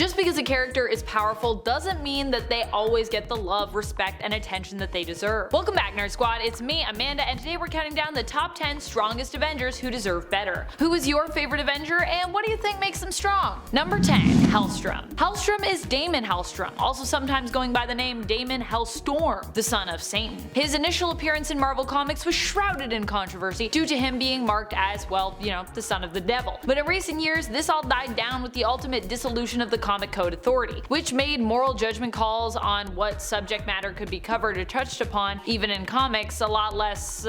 Just because a character is powerful doesn't mean that they always get the love, respect, and attention that they deserve. Welcome back, Nerd Squad. It's me, Amanda, and today we're counting down the top 10 strongest Avengers who deserve better. Who is your favorite Avenger, and what do you think makes them strong? Number 10. Hellstrom. Hellstrom is Damon Hellstrom, also sometimes going by the name Damon Hellstorm, the son of Satan. His initial appearance in Marvel Comics was shrouded in controversy due to him being marked as, well, the son of the devil. But in recent years, this all died down with the ultimate dissolution of the Comic Code Authority, which made moral judgment calls on what subject matter could be covered or touched upon, even in comics, a lot less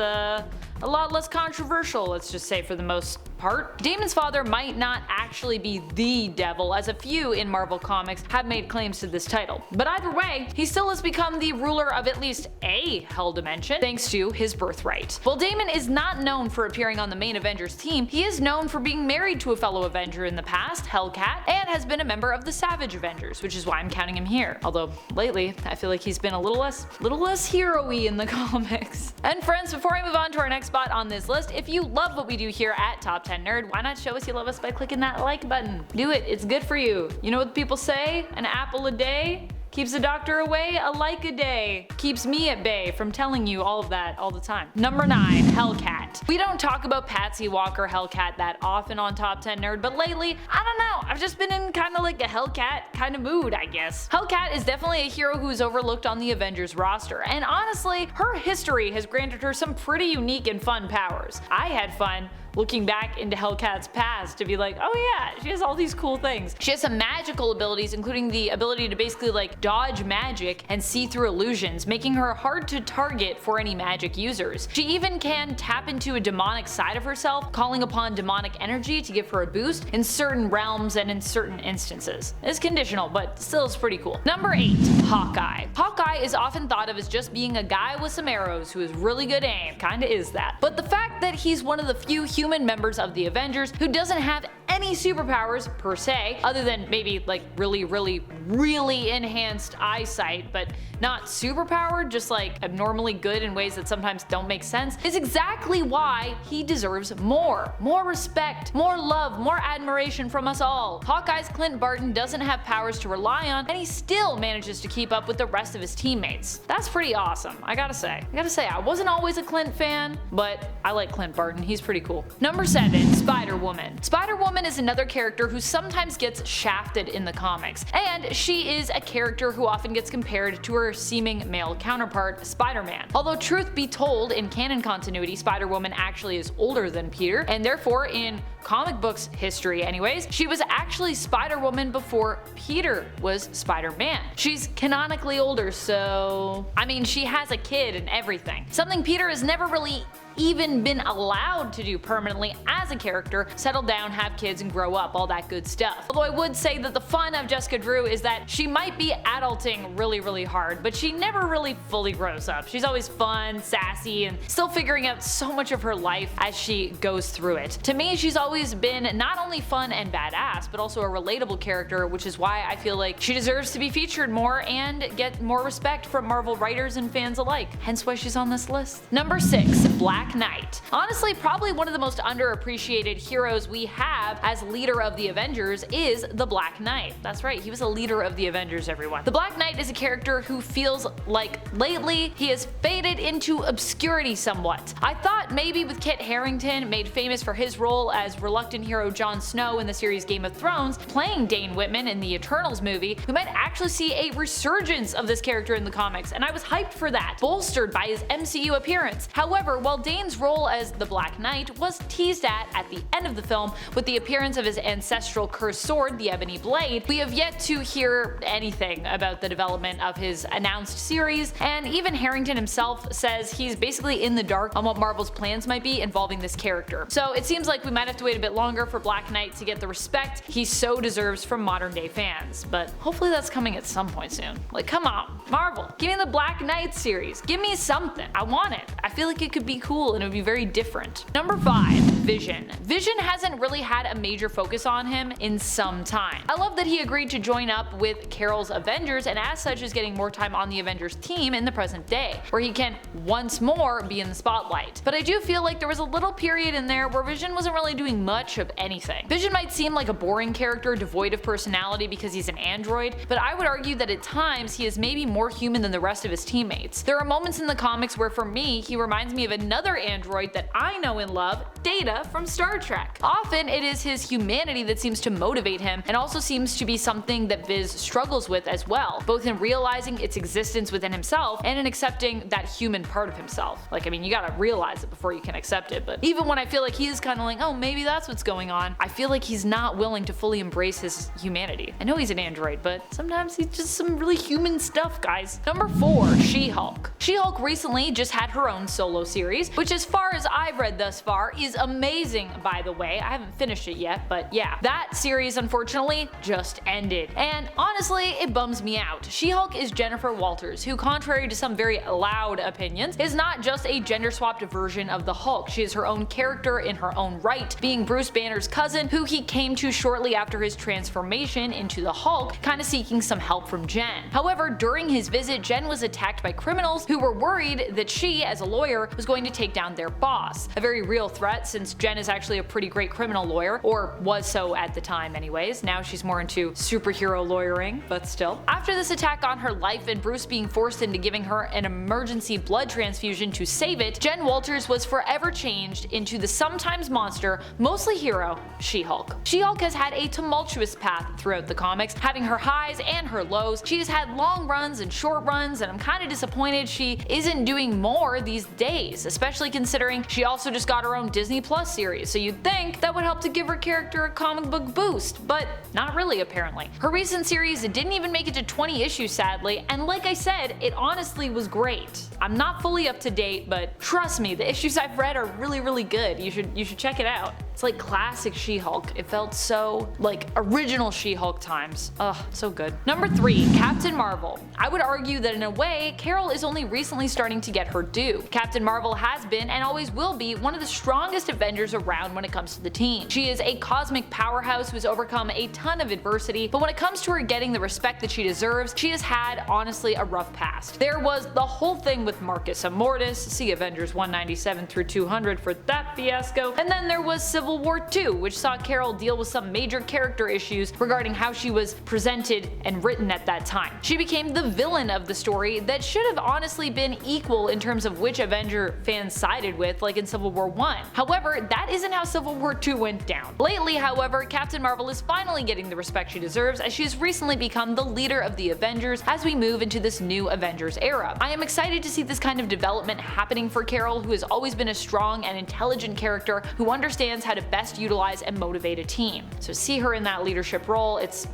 controversial, let's just say, for the most part. Damon's father might not actually be the devil, as a few in Marvel Comics have made claims to this title. But either way, he still has become the ruler of at least a hell dimension, thanks to his birthright. While Damon is not known for appearing on the main Avengers team, he is known for being married to a fellow Avenger in the past, Hellcat, and has been a member of the Savage Avengers, which is why I'm counting him here. Although, lately, I feel like he's been a little less hero-y in the comics. And friends, before I move on to our next spot on this list, if you love what we do here at Top 10 Nerd, why not show us you love us by clicking that like button? Do it, it's good for you. You know what people say? An apple a day keeps the doctor away, a like a day keeps me at bay from telling you all of that all the time. Number 9. Hellcat. We don't talk about Patsy Walker Hellcat that often on Top 10 Nerd, but lately, I don't know, I've just been in kinda like a Hellcat kind of mood, I guess. Hellcat is definitely a hero who's overlooked on the Avengers roster, and honestly, her history has granted her some pretty unique and fun powers. I had fun looking back into Hellcat's past to be like, oh yeah, she has all these cool things. She has some magical abilities, including the ability to basically like dodge magic and see through illusions, making her hard to target for any magic users. She even can tap into a demonic side of herself, calling upon demonic energy to give her a boost in certain realms and in certain instances. It's conditional, but still it's pretty cool. Number 8. Hawkeye. Hawkeye is often thought of as just being a guy with some arrows who has really good aim. Kinda is that. But the fact that he's one of the few human members of the Avengers who doesn't have any superpowers per se, other than maybe like really enhanced eyesight, but not superpowered, just like abnormally good in ways that sometimes don't make sense, is exactly why he deserves more respect, more love, more admiration from us all. Hawkeye's Clint Barton doesn't have powers to rely on, and he still manages to keep up with the rest of his teammates. That's pretty awesome, I gotta say. I wasn't always a Clint fan, but I like Clint Barton, he's pretty cool. Number 7. Spider-Woman. Spider-Woman is another character who sometimes gets shafted in the comics, and she is a character who often gets compared to her seeming male counterpart, Spider-Man. Although truth be told, in canon continuity, Spider-Woman actually is older than Peter, and therefore in comic books history anyways, she was actually Spider-Woman before Peter was Spider-Man. She's canonically older, so I mean, she has a kid and everything. Something Peter has never really even been allowed to do permanently as a character, settle down, have kids, and grow up, all that good stuff. Although I would say that the fun of Jessica Drew is that she might be adulting really hard, but she never really fully grows up. She's always fun, sassy, and still figuring out so much of her life as she goes through it. To me, she's always been not only fun and badass, but also a relatable character, which is why I feel like she deserves to be featured more and get more respect from Marvel writers and fans alike, hence why she's on this list. Number 6. Black Knight. Honestly, probably one of the most underappreciated heroes we have as leader of the Avengers is the Black Knight. That's right, he was a leader of the Avengers, everyone. The Black Knight is a character who feels like lately he has faded into obscurity somewhat. I thought maybe with Kit Harington, made famous for his role as reluctant hero Jon Snow in the series Game of Thrones, playing Dane Whitman in the Eternals movie, we might actually see a resurgence of this character in the comics, and I was hyped for that, bolstered by his MCU appearance. However, while Dane's role as the Black Knight was teased at the end of the film with the appearance of his ancestral cursed sword, the Ebony Blade, we have yet to hear anything about the development of his announced series, and even Harington himself says he's basically in the dark on what Marvel's plans might be involving this character. So it seems like we might have to wait a bit longer for Black Knight to get the respect he so deserves from modern day fans, but hopefully that's coming at some point soon. Like, come on, Marvel, give me the Black Knight series, give me something, I want it. I feel like it could be cool and it would be very different. Number 5. Vision. Vision hasn't really had a major focus on him in some time. I love that he agreed to join up with Carol's Avengers, and as such is getting more time on the Avengers team in the present day, where he can once more be in the spotlight. But I do feel like there was a little period in there where Vision wasn't really doing doing much of anything. Vision might seem like a boring character devoid of personality because he's an android, but I would argue that at times he is maybe more human than the rest of his teammates. There are moments in the comics where for me, he reminds me of another android that I know and love, Data from Star Trek. Often it is his humanity that seems to motivate him, and also seems to be something that Viz struggles with as well, both in realizing its existence within himself and in accepting that human part of himself. Like, I mean, you gotta realize it before you can accept it, but even when I feel like he's kinda like, oh, maybe that's what's going on, I feel like he's not willing to fully embrace his humanity. I know he's an android, but sometimes he's just some really human stuff, guys. Number 4, She-Hulk. She-Hulk recently just had her own solo series, which as far as I've read thus far is amazing, by the way. I haven't finished it yet, but yeah. That series unfortunately just ended, and honestly it bums me out. She-Hulk is Jennifer Walters, who contrary to some very loud opinions, is not just a gender-swapped version of the Hulk. She is her own character in her own right, being Bruce Banner's cousin, who he came to shortly after his transformation into the Hulk, kinda seeking some help from Jen. However, during his visit, Jen was attacked by criminals who were worried that she, as a lawyer, was going to take down their boss. A very real threat, since Jen is actually a pretty great criminal lawyer, or was so at the time anyways. Now she's more into superhero lawyering, but still. After this attack on her life and Bruce being forced into giving her an emergency blood transfusion to save it, Jen Walters was forever changed into the sometimes monster, mostly hero, She-Hulk. She-Hulk has had a tumultuous path throughout the comics, having her highs and her lows. She has had long runs and short runs, and I'm kinda disappointed she isn't doing more these days, especially considering she also just got her own Disney Plus series, so you'd think that would help to give her character a comic book boost, but not really apparently. Her recent series didn't even make it to 20 issues sadly, and like I said, it honestly was great. I'm not fully up to date, but trust me, the issues I've read are really good. You should check it out. It's like classic She-Hulk. It felt so like original She-Hulk times. Ugh, so good. Number 3, Captain Marvel. I would argue that in a way, Carol is only recently starting to get her due. Captain Marvel has been and always will be one of the strongest Avengers around when it comes to the team. She is a cosmic powerhouse who has overcome a ton of adversity, but when it comes to her getting the respect that she deserves, she has had honestly a rough past. There was the whole thing with Marcus Immortus, see Avengers 197 through 200 for that fiasco, and then there was Civil War II, which saw Carol deal with some major character issues regarding how she was presented and written at that time. She became the villain of the story that should have honestly been equal in terms of which Avenger fans sided with, like in Civil War I. However, that isn't how Civil War II went down. Lately, however, Captain Marvel is finally getting the respect she deserves, as she has recently become the leader of the Avengers as we move into this new Avengers era. I am excited to see this kind of development happening for Carol, who has always been a strong and intelligent character who understands how to best utilize and motivate a team. So see her in that leadership role, it's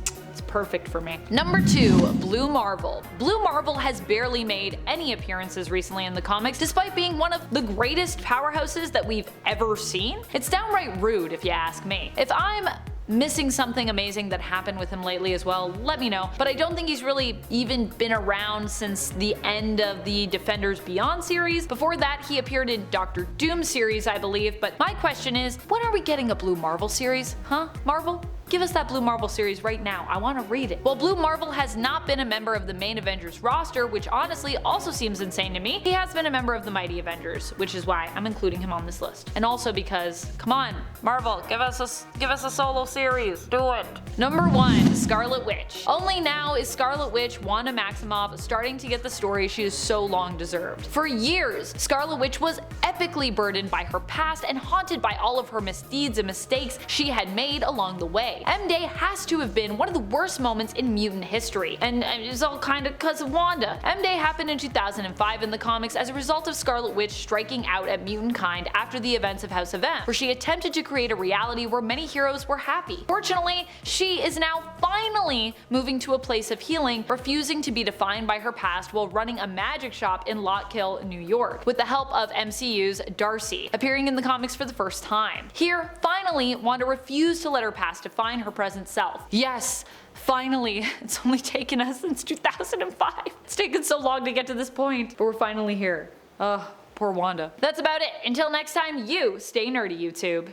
perfect for me. Number 2, Blue Marvel. Blue Marvel has barely made any appearances recently in the comics, despite being one of the greatest powerhouses that we've ever seen. It's downright rude if you ask me. If I'm missing something amazing that happened with him lately as well, let me know, but I don't think he's really even been around since the end of the Defenders Beyond series. Before that, he appeared in Doctor Doom series, I believe, but my question is, when are we getting a Blue Marvel series? Huh? Marvel? Give us that Blue Marvel series right now, I want to read it. While Blue Marvel has not been a member of the main Avengers roster, which honestly also seems insane to me, he has been a member of the Mighty Avengers, which is why I'm including him on this list. And also because, come on, Marvel, give us a solo series, do it. Number 1, Scarlet Witch. Only now is Scarlet Witch Wanda Maximoff starting to get the story she has so long deserved. For years, Scarlet Witch was epically burdened by her past and haunted by all of her misdeeds and mistakes she had made along the way. M-Day has to have been one of the worst moments in mutant history, and it's all kinda cause of Wanda. M-Day happened in 2005 in the comics as a result of Scarlet Witch striking out at mutant kind after the events of House of M, where she attempted to create a reality where many heroes were happy. Fortunately, she is now finally moving to a place of healing, refusing to be defined by her past while running a magic shop in Lockkill, New York, with the help of MCU's Darcy, appearing in the comics for the first time. Here, finally, Wanda refused to let her past define her present self. Yes, finally, it's only taken us since 2005. It's taken so long to get to this point, but we're finally here. Ugh, poor Wanda. That's about it. Until next time, you stay nerdy, YouTube.